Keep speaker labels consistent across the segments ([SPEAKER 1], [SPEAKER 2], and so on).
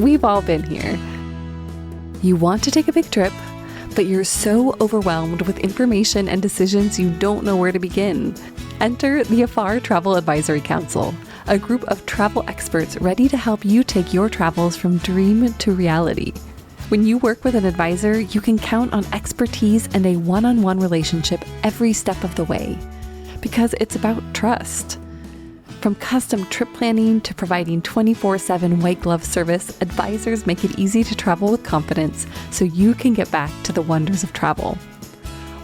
[SPEAKER 1] We've all been here. You want to take a big trip, but you're so overwhelmed with information and decisions you don't know where to begin. Enter the Afar Travel Advisory Council, a group of travel experts ready to help you take your travels from dream to reality. When you work with an advisor, you can count on expertise and a one-on-one relationship every step of the way, because it's about trust. From custom trip planning to providing 24/7 white glove service, advisors make it easy to travel with confidence so you can get back to the wonders of travel.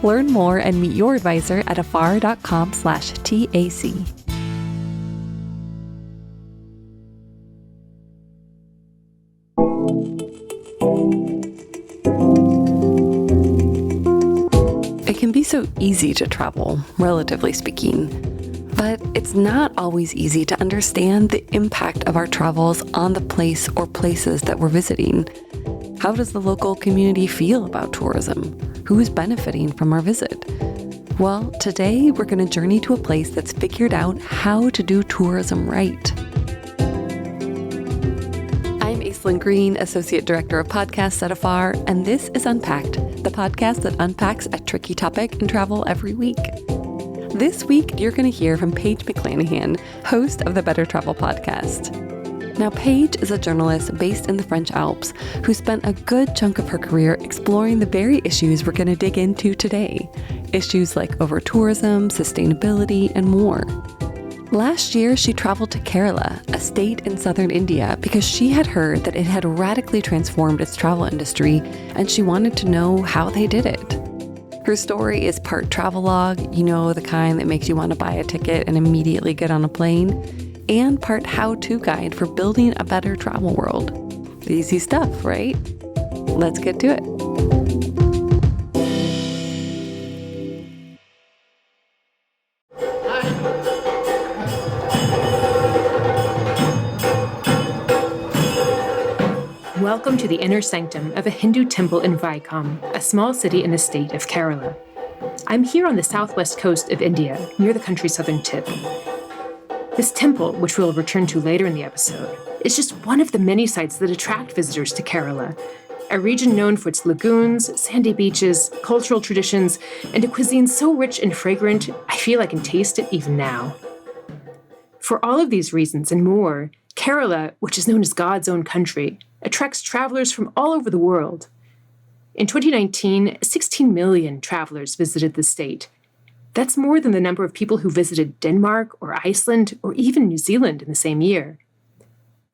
[SPEAKER 1] Learn more and meet your advisor at afar.com/TAC. It can be so easy to travel, relatively speaking. But it's not always easy to understand the impact of our travels on the place or places that we're visiting. How does the local community feel about tourism? Who's benefiting from our visit? Well, today we're going to journey to a place that's figured out how to do tourism right. I'm Aislinn Green, Associate Director of Podcasts at Afar, and this is Unpacked, the podcast that unpacks a tricky topic in travel every week. This week, you're going to hear from Paige McClanahan, host of the Better Travel podcast. Now, Paige is a journalist based in the French Alps who spent a good chunk of her career exploring the very issues we're going to dig into today. Issues like over-tourism, sustainability, and more. Last year, she traveled to Kerala, a state in southern India, because she had heard that it had radically transformed its travel industry, and she wanted to know how they did it. Her story is part travelogue, the kind that makes you want to buy a ticket and immediately get on a plane, and part how-to guide for building a better travel world. Easy stuff, right? Let's get to it.
[SPEAKER 2] Welcome to the inner sanctum of a Hindu temple in Vaikom, a small city in the state of Kerala. I'm here on the southwest coast of India, near the country's southern tip. This temple, which we'll return to later in the episode, is just one of the many sites that attract visitors to Kerala, a region known for its lagoons, sandy beaches, cultural traditions, and a cuisine so rich and fragrant, I feel I can taste it even now. For all of these reasons and more, Kerala, which is known as God's own country, attracts travelers from all over the world. In 2019, 16 million travelers visited the state. That's more than the number of people who visited Denmark or Iceland or even New Zealand in the same year.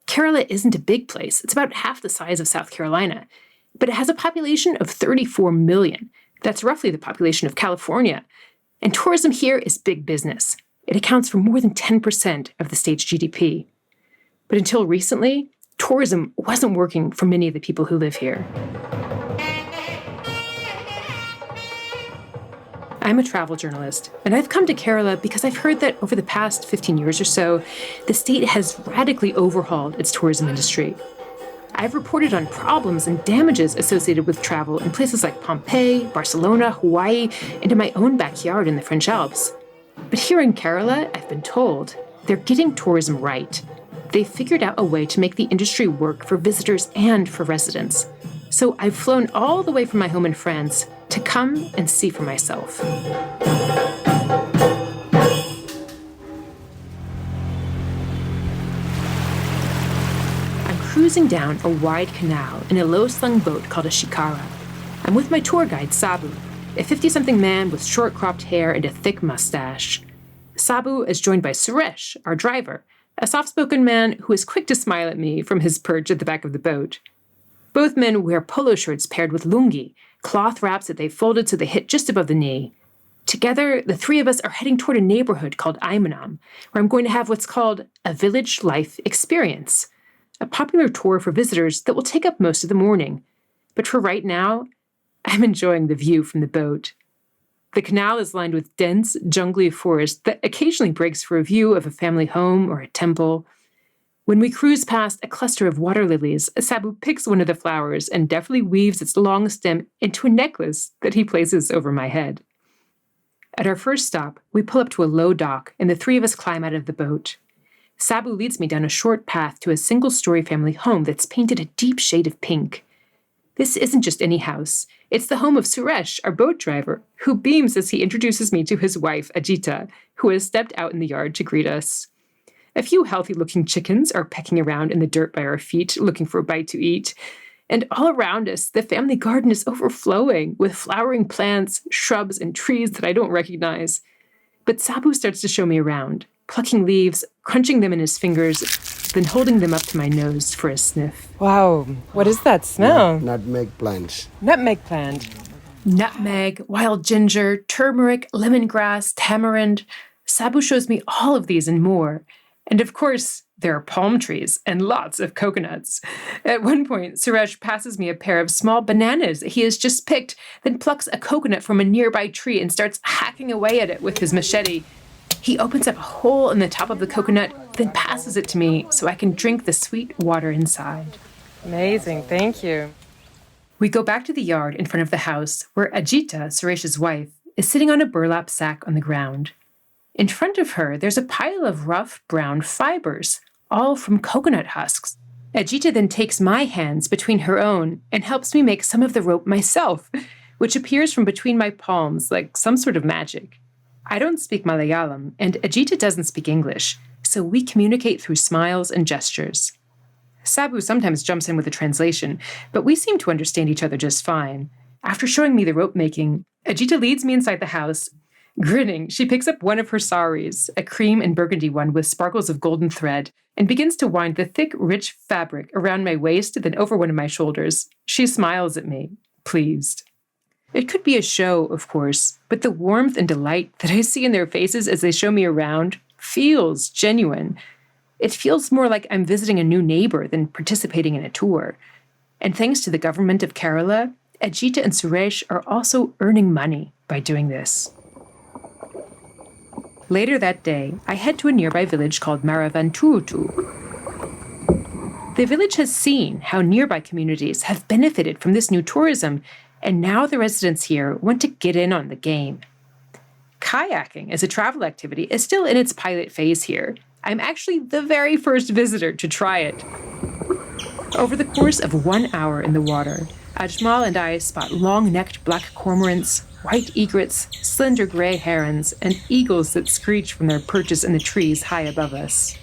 [SPEAKER 2] Kerala isn't a big place. It's about half the size of South Carolina, but it has a population of 34 million. That's roughly the population of California. And tourism here is big business. It accounts for more than 10% of the state's GDP. But until recently, tourism wasn't working for many of the people who live here. I'm a travel journalist, and I've come to Kerala because I've heard that over the past 15 years or so, the state has radically overhauled its tourism industry. I've reported on problems and damages associated with travel in places like Pompeii, Barcelona, Hawaii, and in my own backyard in the French Alps. But here in Kerala, I've been told, they're getting tourism right. They've figured out a way to make the industry work for visitors and for residents. So I've flown all the way from my home in France to come and see for myself. I'm cruising down a wide canal in a low-slung boat called a shikara. I'm with my tour guide, Sabu, a 50-something man with short-cropped hair and a thick mustache. Sabu is joined by Suresh, our driver, a soft-spoken man who is quick to smile at me from his perch at the back of the boat. Both men wear polo shirts paired with lungi, cloth wraps that they've folded so they hit just above the knee. Together, the three of us are heading toward a neighborhood called Aimanam, where I'm going to have what's called a village life experience, a popular tour for visitors that will take up most of the morning. But for right now, I'm enjoying the view from the boat. The canal is lined with dense, jungly forest that occasionally breaks for a view of a family home or a temple. When we cruise past a cluster of water lilies, Sabu picks one of the flowers and deftly weaves its long stem into a necklace that he places over my head. At our first stop, we pull up to a low dock, and the three of us climb out of the boat. Sabu leads me down a short path to a single-story family home that's painted a deep shade of pink. This isn't just any house. It's the home of Suresh, our boat driver, who beams as he introduces me to his wife, Ajita, who has stepped out in the yard to greet us. A few healthy-looking chickens are pecking around in the dirt by our feet, looking for a bite to eat. And all around us, the family garden is overflowing with flowering plants, shrubs, and trees that I don't recognize. But Sabu starts to show me around, plucking leaves, crunching them in his fingers, then holding them up to my nose for a sniff.
[SPEAKER 3] Wow, what is that smell?
[SPEAKER 4] Nutmeg plants.
[SPEAKER 3] Nutmeg plant.
[SPEAKER 2] Nutmeg, wild ginger, turmeric, lemongrass, tamarind. Sabu shows me all of these and more. And of course, there are palm trees and lots of coconuts. At one point, Suresh passes me a pair of small bananas he has just picked, then plucks a coconut from a nearby tree and starts hacking away at it with his machete. He opens up a hole in the top of the coconut, then passes it to me so I can drink the sweet water inside.
[SPEAKER 3] Amazing, thank you.
[SPEAKER 2] We go back to the yard in front of the house, where Ajita, Suresh's wife, is sitting on a burlap sack on the ground. In front of her, there's a pile of rough brown fibers, all from coconut husks. Ajita then takes my hands between her own and helps me make some of the rope myself, which appears from between my palms like some sort of magic. I don't speak Malayalam, and Ajita doesn't speak English, so we communicate through smiles and gestures. Sabu sometimes jumps in with a translation, but we seem to understand each other just fine. After showing me the rope making, Ajita leads me inside the house. Grinning, she picks up one of her saris, a cream and burgundy one with sparkles of golden thread, and begins to wind the thick, rich fabric around my waist, then over one of my shoulders. She smiles at me, pleased. It could be a show, of course, but the warmth and delight that I see in their faces as they show me around feels genuine. It feels more like I'm visiting a new neighbor than participating in a tour. And thanks to the government of Kerala, Ajita and Suresh are also earning money by doing this. Later that day, I head to a nearby village called Maravanturutu. The village has seen how nearby communities have benefited from this new tourism, and now the residents here want to get in on the game. Kayaking as a travel activity is still in its pilot phase here. I'm actually the very first visitor to try it. Over the course of 1 hour in the water, Ajmal and I spot long-necked black cormorants, white egrets, slender gray herons, and eagles that screech from their perches in the trees high above us.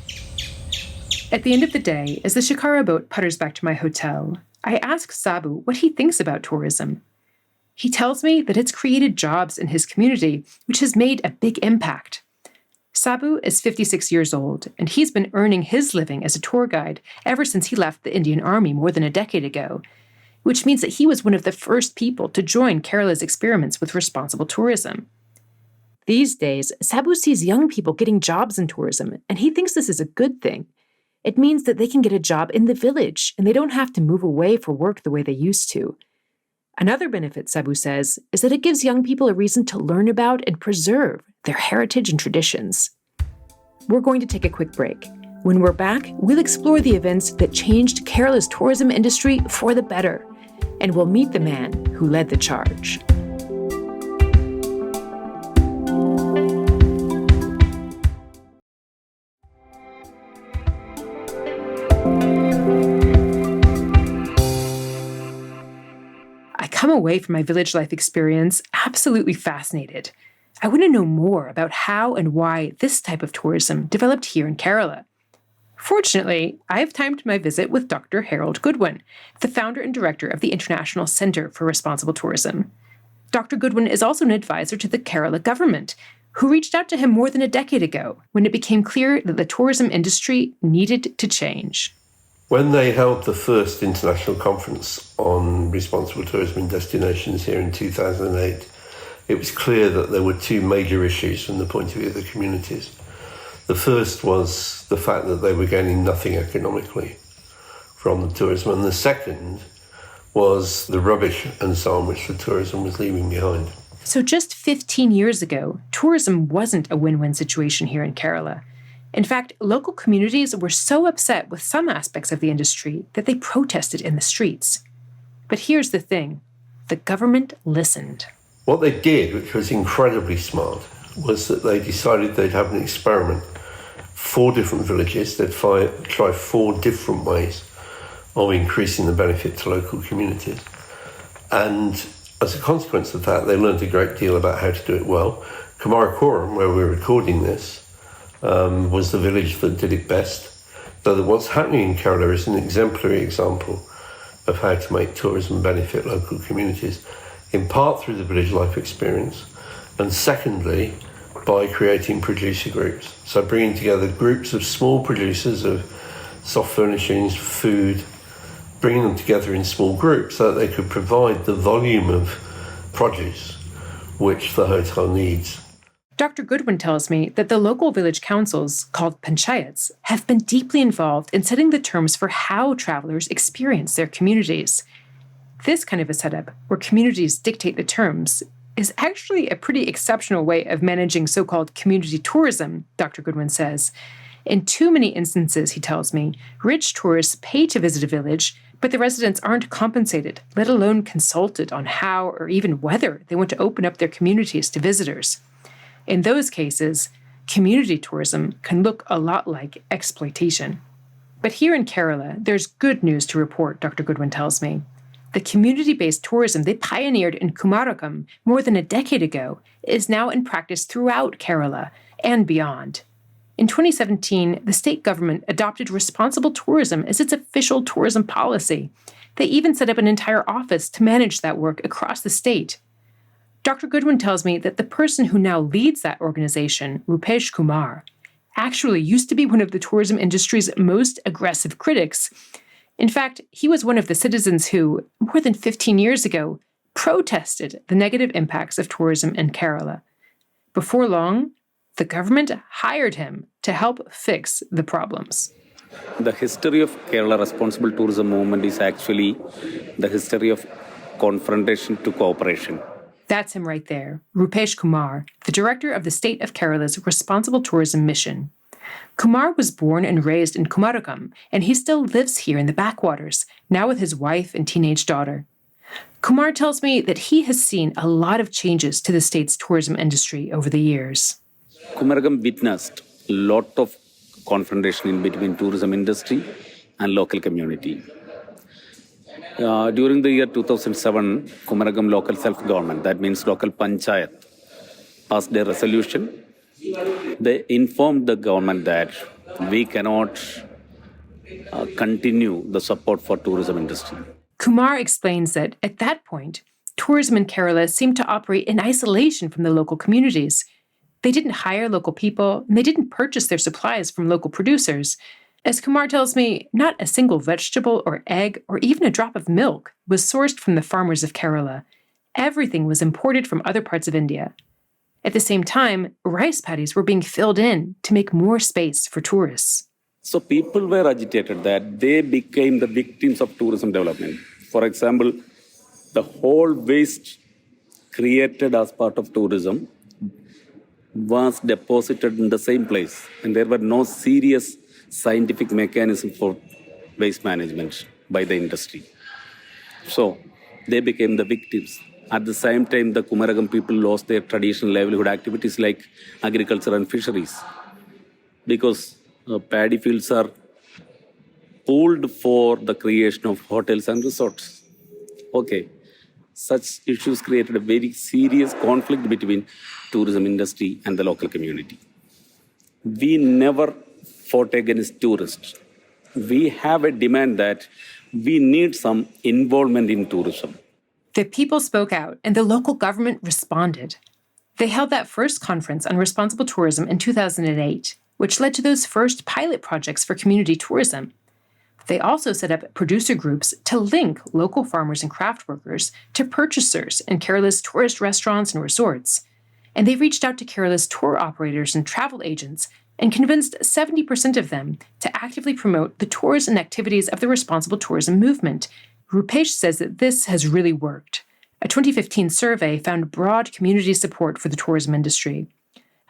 [SPEAKER 2] At the end of the day, as the shikara boat putters back to my hotel, I ask Sabu what he thinks about tourism. He tells me that it's created jobs in his community, which has made a big impact. Sabu is 56 years old, and he's been earning his living as a tour guide ever since he left the Indian Army more than a decade ago, which means that he was one of the first people to join Kerala's experiments with responsible tourism. These days, Sabu sees young people getting jobs in tourism, and he thinks this is a good thing. It means that they can get a job in the village, and they don't have to move away for work the way they used to. Another benefit, Sabu says, is that it gives young people a reason to learn about and preserve their heritage and traditions. We're going to take a quick break. When we're back, we'll explore the events that changed Kerala's tourism industry for the better, and we'll meet the man who led the charge. I come away from my village life experience absolutely fascinated. I want to know more about how and why this type of tourism developed here in Kerala. Fortunately, I have timed my visit with Dr. Harold Goodwin, the founder and director of the International Center for Responsible Tourism. Dr. Goodwin is also an advisor to the Kerala government, who reached out to him more than a decade ago when it became clear that the tourism industry needed to change.
[SPEAKER 5] When they held the first international conference on responsible tourism in destinations here in 2008, it was clear that there were two major issues from the point of view of the communities. The first was the fact that they were gaining nothing economically from the tourism, and the second was the rubbish and so on which the tourism was leaving behind.
[SPEAKER 2] So just 15 years ago, tourism wasn't a win-win situation here in Kerala. In fact, local communities were so upset with some aspects of the industry that they protested in the streets. But here's the thing, the government listened.
[SPEAKER 5] What they did, which was incredibly smart, was that they decided they'd have an experiment 4 different villages. They'd try 4 different ways of increasing the benefit to local communities. And as a consequence of that, they learned a great deal about how to do it well. Kumarakoram, where we're recording this, was the village that did it best. So what's happening in Kerala is an exemplary example of how to make tourism benefit local communities, in part through the village life experience, and secondly, by creating producer groups. So bringing together groups of small producers of soft furnishings, food, bringing them together in small groups so that they could provide the volume of produce which the hotel needs.
[SPEAKER 2] Dr. Goodwin tells me that the local village councils, called panchayats, have been deeply involved in setting the terms for how travelers experience their communities. This kind of a setup, where communities dictate the terms, is actually a pretty exceptional way of managing so-called community tourism, Dr. Goodwin says. In too many instances, he tells me, rich tourists pay to visit a village, but the residents aren't compensated, let alone consulted on how or even whether they want to open up their communities to visitors. In those cases, community tourism can look a lot like exploitation. But here in Kerala, there's good news to report, Dr. Goodwin tells me. The community-based tourism they pioneered in Kumarakom more than a decade ago is now in practice throughout Kerala and beyond. In 2017, the state government adopted responsible tourism as its official tourism policy. They even set up an entire office to manage that work across the state. Dr. Goodwin tells me that the person who now leads that organization, Rupesh Kumar, actually used to be one of the tourism industry's most aggressive critics. In fact, he was one of the citizens who, more than 15 years ago, protested the negative impacts of tourism in Kerala. Before long, the government hired him to help fix the problems.
[SPEAKER 4] The history of Kerala responsible tourism movement is actually the history of confrontation to cooperation.
[SPEAKER 2] That's him right there, Rupesh Kumar, the director of the state of Kerala's Responsible Tourism Mission. Kumar was born and raised in Kumarakom, and he still lives here in the backwaters, now with his wife and teenage daughter. Kumar tells me that he has seen a lot of changes to the state's tourism industry over the years.
[SPEAKER 4] Kumarakom witnessed a lot of confrontation in between tourism industry and local community. During the year 2007, Kumarakom local self-government, that means local panchayat, passed a resolution. They informed the government that we cannot continue the support for tourism industry.
[SPEAKER 2] Kumar explains that at that point, tourism in Kerala seemed to operate in isolation from the local communities. They didn't hire local people, and they didn't purchase their supplies from local producers. As Kumar tells me, not a single vegetable or egg or even a drop of milk was sourced from the farmers of Kerala. Everything was imported from other parts of India. At the same time, rice paddies were being filled in to make more space for tourists.
[SPEAKER 4] So people were agitated that they became the victims of tourism development. For example, the whole waste created as part of tourism was deposited in the same place, and there were no serious scientific mechanism for waste management by the industry. So they became the victims. At the same time, the Kumarakom people lost their traditional livelihood activities like agriculture and fisheries, because paddy fields are pooled for the creation of hotels and resorts. Okay, such issues created a very serious conflict between tourism industry and the local community. We never fought against tourists. We have a demand that we need some involvement in tourism.
[SPEAKER 2] The people spoke out, and the local government responded. They held that first conference on responsible tourism in 2008, which led to those first pilot projects for community tourism. They also set up producer groups to link local farmers and craft workers to purchasers in Kerala's tourist restaurants and resorts. And they reached out to Kerala's tour operators and travel agents and convinced 70% of them to actively promote the tours and activities of the responsible tourism movement. Rupesh says that this has really worked. A 2015 survey found broad community support for the tourism industry.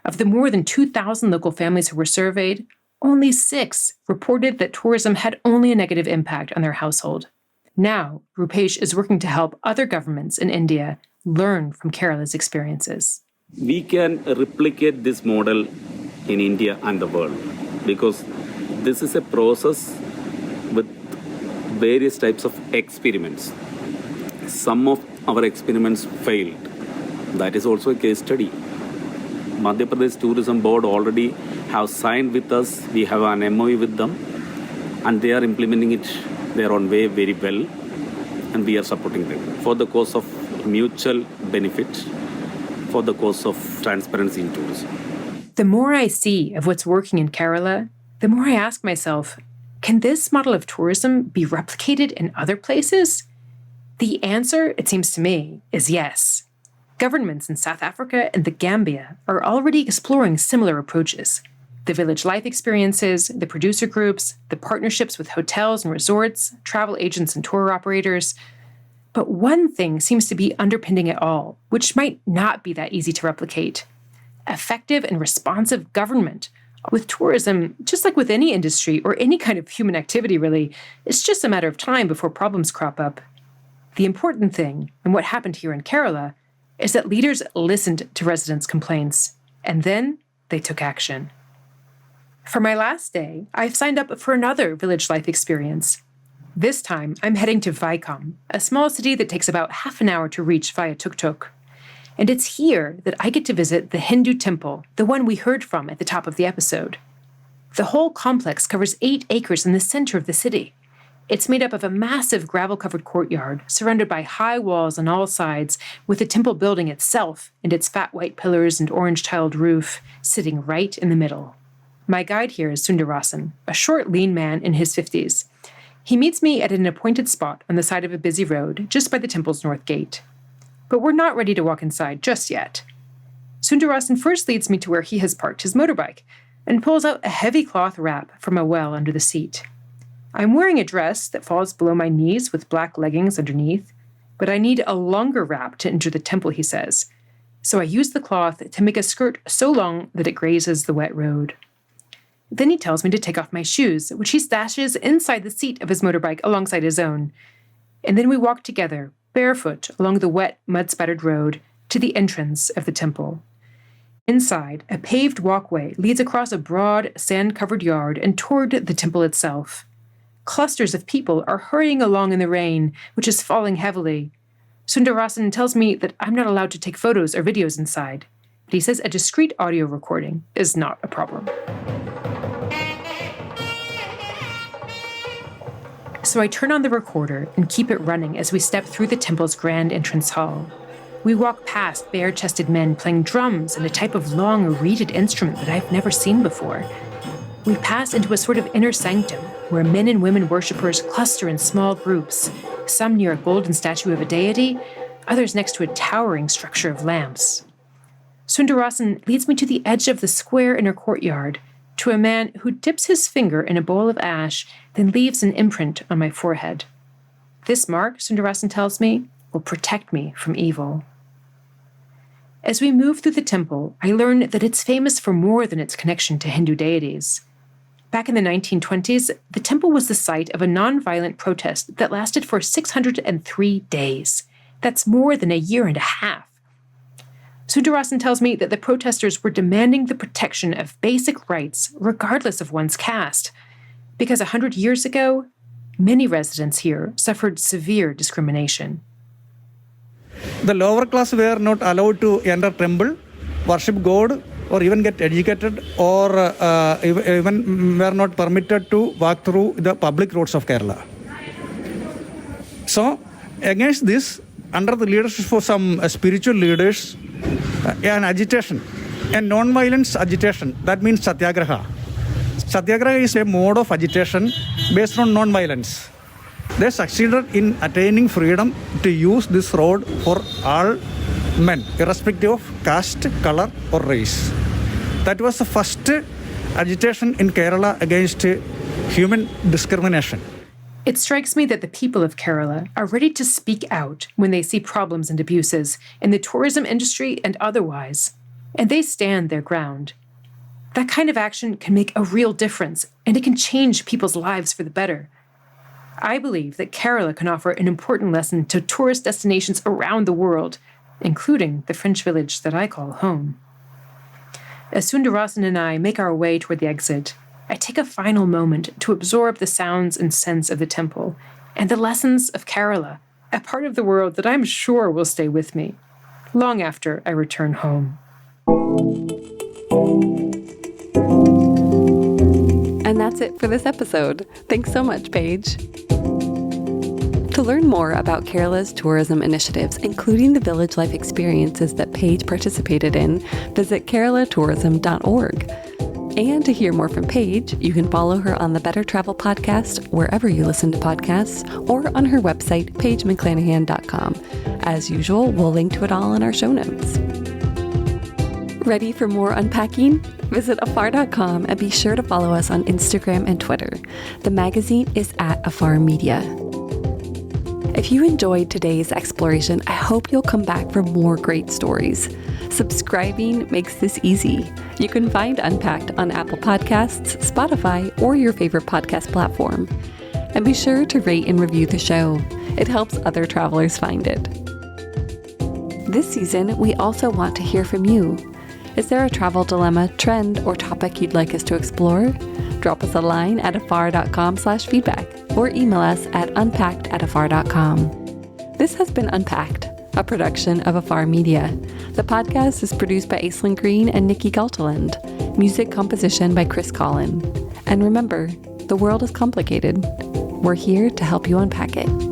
[SPEAKER 2] Of the more than 2,000 local families who were surveyed, only 6 reported that tourism had only a negative impact on their household. Now, Rupesh is working to help other governments in India learn from Kerala's experiences.
[SPEAKER 4] We can replicate this model in India and the world. because this is a process with various types of experiments. Some of our experiments failed. That is also a case study. Madhya Pradesh Tourism Board already have signed with us. We have an MOU with them, and they are implementing it their own way very well, and we are supporting them for the cause of mutual benefit, for the cause of transparency in tourism.
[SPEAKER 2] The more I see of what's working in Kerala, the more I ask myself, can this model of tourism be replicated in other places? The answer, it seems to me, is yes. Governments in South Africa and the Gambia are already exploring similar approaches. The village life experiences, the producer groups, the partnerships with hotels and resorts, travel agents and tour operators. But one thing seems to be underpinning it all, which might not be that easy to replicate. Effective and responsive government. With tourism, just like with any industry or any kind of human activity really, it's just a matter of time before problems crop up. The important thing, and what happened here in Kerala, is that leaders listened to residents' complaints, and then they took action. For my last day, I've signed up for another village life experience. This time, I'm heading to Vaikom, a small city that takes about half an hour to reach via tuk-tuk. And it's here that I get to visit the Hindu temple, the one we heard from at the top of the episode. The whole complex covers 8 acres in the center of the city. It's made up of a massive gravel-covered courtyard, surrounded by high walls on all sides, with the temple building itself and its fat white pillars and orange-tiled roof sitting right in the middle. My guide here is Sundarasan, a short, lean man in his 50s. He meets me at an appointed spot on the side of a busy road, just by the temple's north gate. But we're not ready to walk inside just yet. Sundarasan first leads me to where he has parked his motorbike and pulls out a heavy cloth wrap from a well under the seat. I'm wearing a dress that falls below my knees with black leggings underneath, but I need a longer wrap to enter the temple, he says. So I use the cloth to make a skirt so long that it grazes the wet road. Then he tells me to take off my shoes, which he stashes inside the seat of his motorbike alongside his own. And then we walk together, barefoot, along the wet, mud-spattered road to the entrance of the temple. Inside, a paved walkway leads across a broad, sand-covered yard and toward the temple itself. Clusters of people are hurrying along in the rain, which is falling heavily. Sundarasan tells me that I'm not allowed to take photos or videos inside, but he says a discreet audio recording is not a problem. So I turn on the recorder and keep it running as we step through the temple's grand entrance hall. We walk past bare-chested men playing drums and a type of long, reeded instrument that I've never seen before. We pass into a sort of inner sanctum where men and women worshippers cluster in small groups, some near a golden statue of a deity, others next to a towering structure of lamps. Sundarasan leads me to the edge of the square inner courtyard, to a man who dips his finger in a bowl of ash, then leaves an imprint on my forehead. This mark, Sundarasan tells me, will protect me from evil. As we move through the temple, I learn that it's famous for more than its connection to Hindu deities. Back in the 1920s, the temple was the site of a nonviolent protest that lasted for 603 days. That's more than a year and a half. Sundarasan tells me that the protesters were demanding the protection of basic rights, regardless of one's caste, because 100 years ago, many residents here suffered severe discrimination.
[SPEAKER 6] The lower class were not allowed to enter temple, worship God, or even get educated, or even were not permitted to walk through the public roads of Kerala. So, against this, under the leadership of some spiritual leaders, an agitation, a non-violence agitation, that means satyagraha. Satyagraha is a mode of agitation based on non-violence. They succeeded in attaining freedom to use this road for all men, irrespective of caste, color, or race. That was the first agitation in Kerala against human discrimination.
[SPEAKER 2] It strikes me that the people of Kerala are ready to speak out when they see problems and abuses in the tourism industry and otherwise, and they stand their ground. That kind of action can make a real difference, and it can change people's lives for the better. I believe that Kerala can offer an important lesson to tourist destinations around the world, including the French village that I call home. As Sundarasan and I make our way toward the exit, I take a final moment to absorb the sounds and scents of the temple and the lessons of Kerala, a part of the world that I'm sure will stay with me long after I return home.
[SPEAKER 1] And that's it for this episode. Thanks so much, Paige. To learn more about Kerala's tourism initiatives, including the village life experiences that Paige participated in, visit keralatourism.org. And to hear more from Paige, you can follow her on the Better Travel podcast, wherever you listen to podcasts, or on her website, PaigeMcClanahan.com. As usual, we'll link to it all in our show notes. Ready for more unpacking? Visit Afar.com and be sure to follow us on Instagram and Twitter. The magazine is at Afar Media. If you enjoyed today's exploration, I hope you'll come back for more great stories. Subscribing makes this easy. You can find Unpacked on Apple Podcasts, Spotify, or your favorite podcast platform. And be sure to rate and review the show. It helps other travelers find it. This season, we also want to hear from you. Is there a travel dilemma, trend, or topic you'd like us to explore? Drop us a line at afar.com/feedback or email us at unpackedafar.com. This has been Unpacked, a production of Afar Media. The podcast is produced by Aislinn Green and Nikki Galteland. Music composition by Chris Collin. And remember, the world is complicated. We're here to help you unpack it.